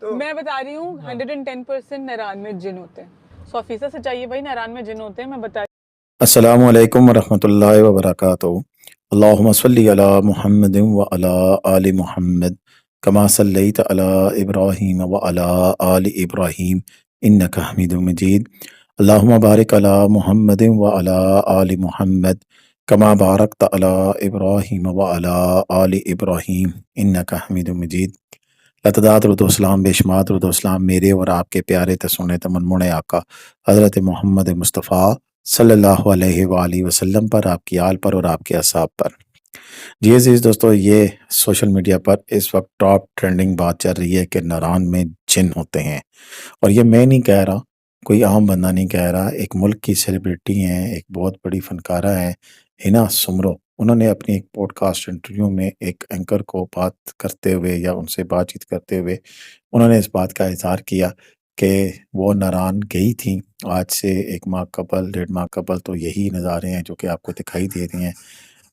میں بتا رہی ہوں 110% نران میں جن ہوتے ہیں، 100% سچائی ہے بھائی، نران میں جن ہوتے ہیں، میں بتا السلام علیکم ورحمۃ اللہ وبرکاتہ۔ اللہم صلی علی محمد وعلی آل محمد کما صلیت علی ابراہیم وعلی آل ابراہیم انک حمید مجید۔ اللہم بارک علی محمد وعلی آل محمد کما بارکت علی ابراہیم وعلی آل ابراہیم انک حمید مجید۔ لتداد درود و اسلام بے شمار درود و اسلام میرے اور آپ کے پیارے تسونے تمنمون آقا حضرت محمد مصطفیٰ صلی اللہ علیہ وآلہ وسلم پر، آپ کی آل پر اور آپ کے اصحاب پر۔ جی عزیز دوستو، یہ سوشل میڈیا پر اس وقت ٹاپ ٹرینڈنگ بات چل رہی ہے کہ نران میں جن ہوتے ہیں، اور یہ میں نہیں کہہ رہا، کوئی عام بندہ نہیں کہہ رہا، ایک ملک کی سیلیبریٹی ہیں، ایک بہت بڑی فنکارہ ہیں ہنا سمرو، انہوں نے اپنی ایک پوڈ کاسٹ انٹرویو میں ایک اینکر کو بات کرتے ہوئے یا ان سے بات چیت کرتے ہوئے انہوں نے اس بات کا اظہار کیا کہ وہ نران گئی تھیں آج سے 1 ماہ قبل 1.5 ماہ قبل، تو یہی نظارے ہیں جو کہ آپ کو دکھائی دے رہے ہیں،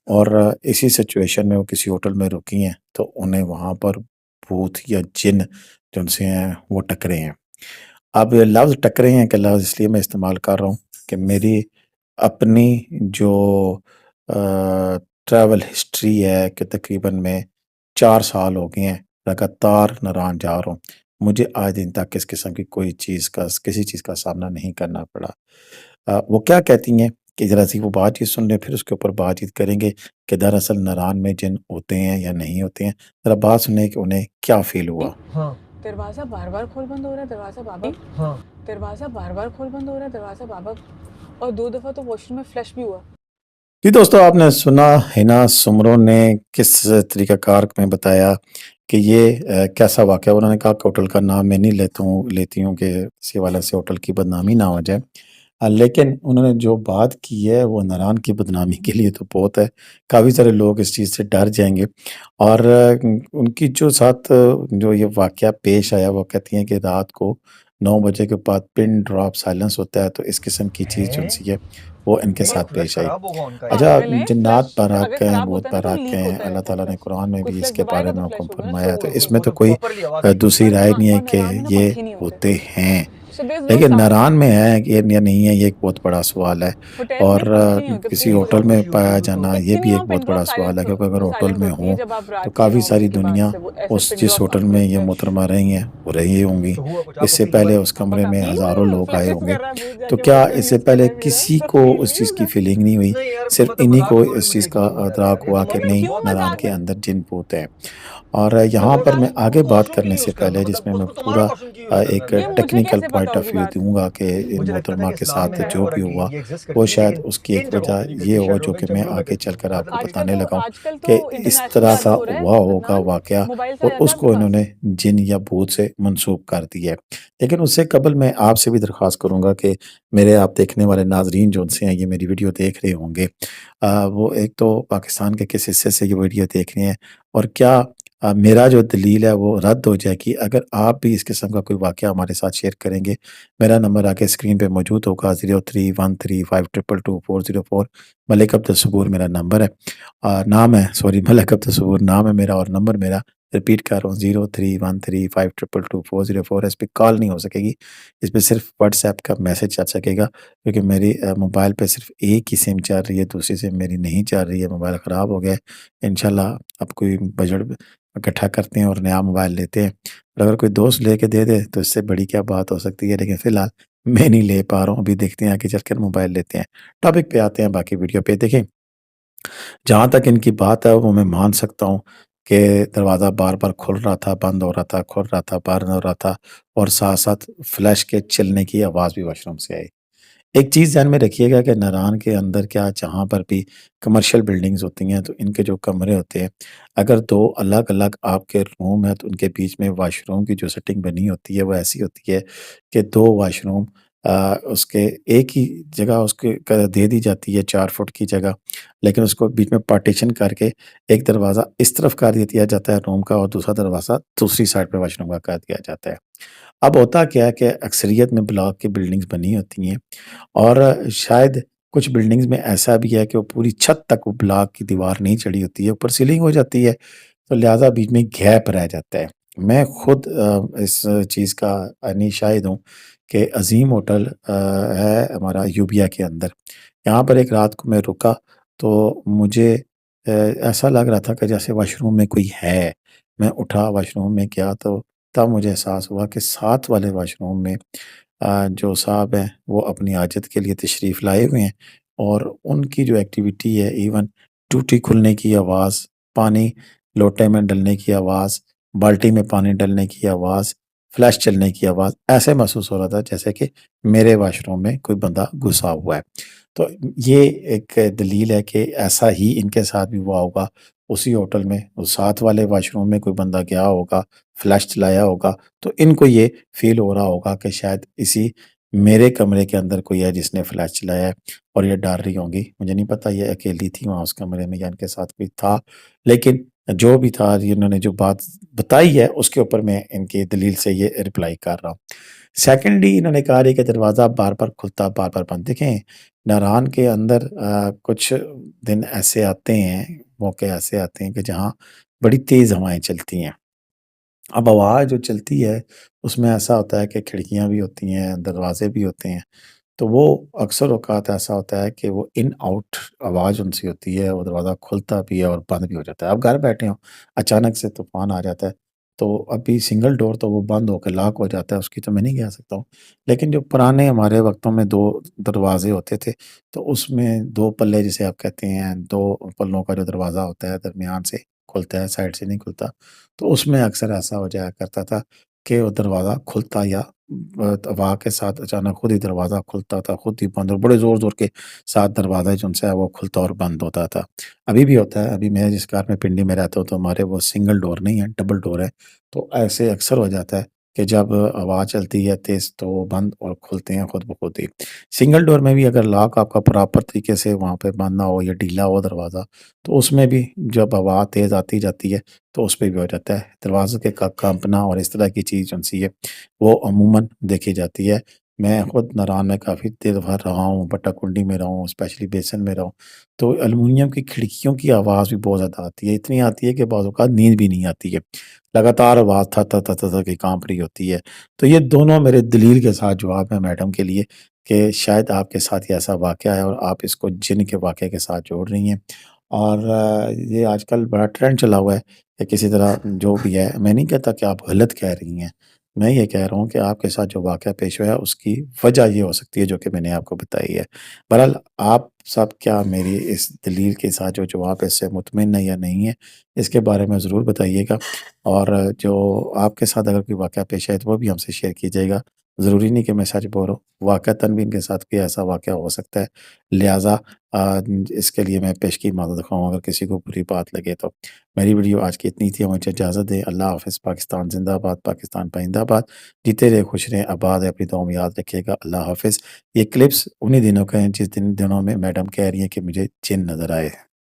اور اسی سچویشن میں وہ کسی ہوٹل میں رکی ہیں تو انہیں وہاں پر بھوت یا جن جو ان سے ہیں وہ ٹکرے ہیں۔ اب یہ لفظ ٹکرے ہیں کہ لفظ اس لیے میں استعمال کر رہا ہوں کہ میری اپنی جو ٹریول ہسٹری ہے کہ تقریباً میں 4 سال ہو گئے ہیں لگاتار نران جا رہا ہوں، مجھے آج دن تک اس قسم کی کسی چیز کا سامنا نہیں کرنا پڑا۔ وہ کیا کہتی ہیں کہ ذرا سی وہ بات چیت سن لیں، پھر اس کے اوپر بات چیت کریں گے کہ دراصل نران میں جن ہوتے ہیں یا نہیں ہوتے ہیں۔ ذرا بات سنیں کہ انہیں کیا فیل ہوا۔ دروازہ بار بار کھول بند ہو رہا ہے، دروازہ بابا دروازہ بار بار کھول بند ہو رہا ہے، دروازہ بابا، اور 2 دفعہ تو واش روم میں فلش بھی ہوا۔ جی دوستو، آپ نے سنا ہنا سمرو نے کس طریقہ کار میں بتایا کہ یہ کیسا واقعہ۔ انہوں نے کہا کہ ہوٹل کا نام میں نہیں لیتی ہوں کہ کسی والا سے ہوٹل کی بدنامی نہ ہو جائے، لیکن انہوں نے جو بات کی ہے وہ نران کی بدنامی کے لیے تو بہت ہے، کافی سارے لوگ اس چیز سے ڈر جائیں گے۔ اور ان کی جو ساتھ جو یہ واقعہ پیش آیا، وہ کہتی ہیں کہ رات کو 9 بجے کے بعد پن ڈراپ سائلنس ہوتا ہے، تو اس قسم کی چیز جو سی ہے وہ ان کے ساتھ پیش آئی۔ اچھا، جنات پاراک ہیں، بہت پاراک ہیں، اللہ تعالیٰ نے قرآن میں بھی اس کے بارے میں حکم فرمایا، تو اس میں تو کوئی دوسری رائے نہیں ہے کہ یہ ہوتے ہیں، لیکن نران میں ہے یا نہیں ہے، یہ ایک بہت بڑا سوال ہے، اور کسی ہوٹل میں پایا جانا یہ بھی ایک بہت بڑا سوال ہے، کیونکہ اگر ہوٹل میں ہوں تو کافی ساری دنیا جس ہوٹل میں یہ محترمہ رہی ہیں وہ رہی ہوں گی، اس سے پہلے اس کمرے میں ہزاروں لوگ آئے ہوں گے، تو کیا اس سے پہلے کسی کو اس چیز کی فیلنگ نہیں ہوئی؟ صرف انہی کو اس چیز کا ادراک ہوا کہ نہیں، نران کے اندر جن بھوت ہے۔ اور یہاں پر میں آگے بات کرنے سے پہلے، جس میں پورا ایک ٹیکنیکل پوائنٹ آف ویو دوں گا کہ ان محترمہ کے ساتھ جو بھی ہوا وہ شاید اس کی ایک وجہ یہ ہو جو کہ میں آگے چل کر آپ کو بتانے لگا ہوں کہ اس طرح کا ہوا ہوگا واقعہ اور اس کو انہوں نے جن یا بھوت سے منسوب کر دیا ہے۔ لیکن اس سے قبل میں آپ سے بھی درخواست کروں گا کہ میرے آپ دیکھنے والے ناظرین جو ان سے ہیں، یہ میری ویڈیو دیکھ رہے ہوں گے، وہ ایک تو پاکستان کے کس حصے سے یہ ویڈیو دیکھ رہے ہیں، اور کیا میرا جو دلیل ہے وہ رد ہو جائے گی اگر آپ بھی اس قسم کا کوئی واقعہ ہمارے ساتھ شیئر کریں گے۔ میرا نمبر آگے اسکرین پہ موجود ہوگا، 0313522204۔ ملک عبدالصبور میرا نمبر ہے، نام ہے، ملک عبدالصبور نام ہے میرا، اور نمبر میرا ریپیٹ کر رہا ہوں 0313522204۔ اس پہ کال نہیں ہو سکے گی، اس پہ صرف واٹس ایپ کا میسج چل سکے گا، کیونکہ میری موبائل پہ صرف ایک ہی سم چل رہی ہے، دوسری سم میری نہیں چل رہی ہے، موبائل خراب ہو گیا ہے۔ انشاءاللہ اب کوئی بجٹ اکٹھا کرتے ہیں اور نیا موبائل لیتے ہیں، اور اگر کوئی دوست لے کے دے دے تو اس سے بڑی کیا بات ہو سکتی ہے، لیکن فی الحال میں نہیں لے پا رہا ہوں، ابھی دیکھتے ہیں آگے چل کر موبائل لیتے ہیں۔ ٹاپک پہ آتے ہیں، باقی ویڈیو پہ دیکھیں۔ جہاں تک ان کی بات ہے وہ میں مان سکتا ہوں کہ دروازہ بار بار کھل رہا تھا، بند ہو رہا تھا، کھل رہا تھا، بند ہو رہا تھا، اور ساتھ ساتھ فلیش کے چلنے کی آواز بھی واش روم سے آئی۔ ایک چیز ذہن میں رکھیے گا کہ نران کے اندر کیا جہاں پر بھی کمرشل بلڈنگز ہوتی ہیں تو ان کے جو کمرے ہوتے ہیں، اگر 2 الگ الگ آپ کے روم ہیں تو ان کے بیچ میں واش روم کی جو سیٹنگ بنی ہوتی ہے وہ ایسی ہوتی ہے کہ 2 واش روم اس کے ایک ہی جگہ اس کے دے دی جاتی ہے 4 فٹ کی جگہ، لیکن اس کو بیچ میں پارٹیشن کر کے ایک دروازہ اس طرف کر دیا جاتا ہے روم کا، اور دوسرا دروازہ دوسری سائڈ پہ واش روم کا کر دیا جاتا ہے۔ اب ہوتا کیا ہے کہ اکثریت میں بلاک کی بلڈنگز بنی ہوتی ہیں، اور شاید کچھ بلڈنگز میں ایسا بھی ہے کہ وہ پوری چھت تک وہ بلاک کی دیوار نہیں چڑھی ہوتی ہے، اوپر سیلنگ ہو جاتی ہے، تو لہٰذا بیچ میں گیپ رہ جاتا ہے۔ میں خود اس چیز کا عینی شاہد ہوں کہ عظیم ہوٹل ہے ہمارا یوبیا کے اندر۔ یہاں پر ایک رات کو میں رکا تو مجھے ایسا لگ رہا تھا کہ جیسے واش روم میں کوئی ہے۔ میں اٹھا واش روم میں گیا تو تب مجھے احساس ہوا کہ ساتھ والے واش روم میں جو صاحب ہیں وہ اپنی حاجت کے لیے تشریف لائے ہوئے ہیں، اور ان کی جو ایکٹیویٹی ہے، ایون ٹوٹی کھلنے کی آواز، پانی لوٹے میں ڈلنے کی آواز، بالٹی میں پانی ڈلنے کی آواز، فلیش چلنے کی آواز، ایسے محسوس ہو رہا تھا جیسے کہ میرے واش روم میں کوئی بندہ گھسا ہوا ہے۔ تو یہ ایک دلیل ہے کہ ایسا ہی ان کے ساتھ بھی ہوا ہوگا اسی ہوٹل میں، اس ساتھ والے واش روم میں کوئی بندہ گیا ہوگا، فلیش چلایا ہوگا، تو ان کو یہ فیل ہو رہا ہوگا کہ شاید اسی میرے کمرے کے اندر کوئی ہے جس نے فلیش چلایا ہے، اور یہ ڈر رہی ہوں گی۔ مجھے نہیں پتا یہ اکیلی تھی وہاں اس کمرے میں یا ان کے ساتھ کوئی تھا، لیکن جو بھی تھا، انہوں نے جو بات بتائی ہے اس کے اوپر میں ان کی دلیل سے یہ رپلائی کر رہا ہوں۔ سیکنڈلی انہوں نے کہا کہ دروازہ بار بار کھلتا بار بار بند۔ دیکھیں، ناران کے اندر کچھ دن ایسے آتے ہیں، موقع ایسے آتے ہیں کہ جہاں بڑی تیز ہوائیں چلتی ہیں۔ اب ہوا جو چلتی ہے اس میں ایسا ہوتا ہے کہ کھڑکیاں بھی ہوتی ہیں، دروازے بھی ہوتے ہیں، تو وہ اکثر اوقات ایسا ہوتا ہے کہ وہ ان آؤٹ آواز ان سے ہوتی ہے، وہ دروازہ کھلتا بھی ہے اور بند بھی ہو جاتا ہے۔ اب گھر بیٹھے ہوں، اچانک سے طوفان آ جاتا ہے، تو ابھی سنگل ڈور تو وہ بند ہو کے لاک ہو جاتا ہے، اس کی تو میں نہیں کہہ سکتا ہوں، لیکن جو پرانے ہمارے وقتوں میں 2 دروازے ہوتے تھے، تو اس میں 2 پلے جسے آپ کہتے ہیں، 2 پلوں کا جو دروازہ ہوتا ہے درمیان سے کھلتا ہے، سائڈ سے نہیں کھلتا، تو اس میں اکثر ایسا ہو جایا کرتا تھا کہ وہ دروازہ کھلتا یا ہوا کے ساتھ اچانک خود ہی دروازہ کھلتا تھا، خود ہی بند، اور بڑے زور زور کے ساتھ دروازہ جو ہے وہ کھلتا اور بند ہوتا تھا۔ ابھی بھی ہوتا ہے، ابھی میں جس گھر میں پنڈی میں رہتا ہوں تو ہمارے وہ سنگل ڈور نہیں ہے، ڈبل ڈور ہے، تو ایسے اکثر ہو جاتا ہے کہ جب ہوا چلتی ہے تیز تو وہ بند اور کھلتے ہیں خود بخود ہی۔ سنگل ڈور میں بھی اگر لاک آپ کا پراپر طریقے سے وہاں پہ بند نہ ہو یا ڈھیلا ہو دروازہ، تو اس میں بھی جب ہوا تیز آتی جاتی ہے تو اس پہ بھی ہو جاتا ہے دروازے کے کانپنا، اور اس طرح کی چیز جو سی ہے وہ عموماً دیکھی جاتی ہے۔ میں خود ناران میں کافی دیر بھر رہا ہوں، بٹا کنڈی میں رہا ہوں، اسپیشلی بیسن میں رہا ہوں، تو الومینیم کی کھڑکیوں کی آواز بھی بہت زیادہ آتی ہے، اتنی آتی ہے کہ بعض اوقات نیند بھی نہیں آتی ہے، لگاتار آواز تھا تھا تھا تھا تھا کی کانپ رہی ہوتی ہے۔ تو یہ دونوں میرے دلیل کے ساتھ جواب ہیں میڈم کے لیے کہ شاید آپ کے ساتھ یہ ایسا واقعہ ہے اور آپ اس کو جن کے واقعے کے ساتھ جوڑ رہی ہیں، اور یہ آج کل بڑا ٹرینڈ چلا ہوا ہے کہ کسی طرح جو بھی ہے، میں نہیں کہتا کہ آپ غلط کہہ رہی ہیں، میں یہ کہہ رہا ہوں کہ آپ کے ساتھ جو واقعہ پیش ہوا ہے اس کی وجہ یہ ہو سکتی ہے جو کہ میں نے آپ کو بتائی ہے۔ بہرحال آپ سب کیا میری اس دلیل کے ساتھ جو جواب ہے اس سے مطمئن ہے یا نہیں ہے، اس کے بارے میں ضرور بتائیے گا، اور جو آپ کے ساتھ اگر کوئی واقعہ پیش آئے تو وہ بھی ہم سے شیئر کیجیے گا۔ ضروری نہیں کہ میں سچ بول رہا ہوں، واقعتاً بھی ان کے ساتھ کوئی ایسا واقعہ ہو سکتا ہے، لہٰذا اس کے لیے میں پیش کی معذرت خواہ ہوں اگر کسی کو بری بات لگے تو۔ میری ویڈیو آج کی اتنی تھی، مجھے اجازت دیں۔ اللہ حافظ۔ پاکستان زندہ باد، پاکستان پائندہ باد، جیتے رہے، خوش رہیں، آباد ہے، اپنی دعاؤں میں یاد رکھیے گا۔ اللہ حافظ۔ یہ کلپس انہی دنوں کے ہیں جس دنوں میں میڈم کہہ رہی ہیں کہ مجھے جن نظر آئے۔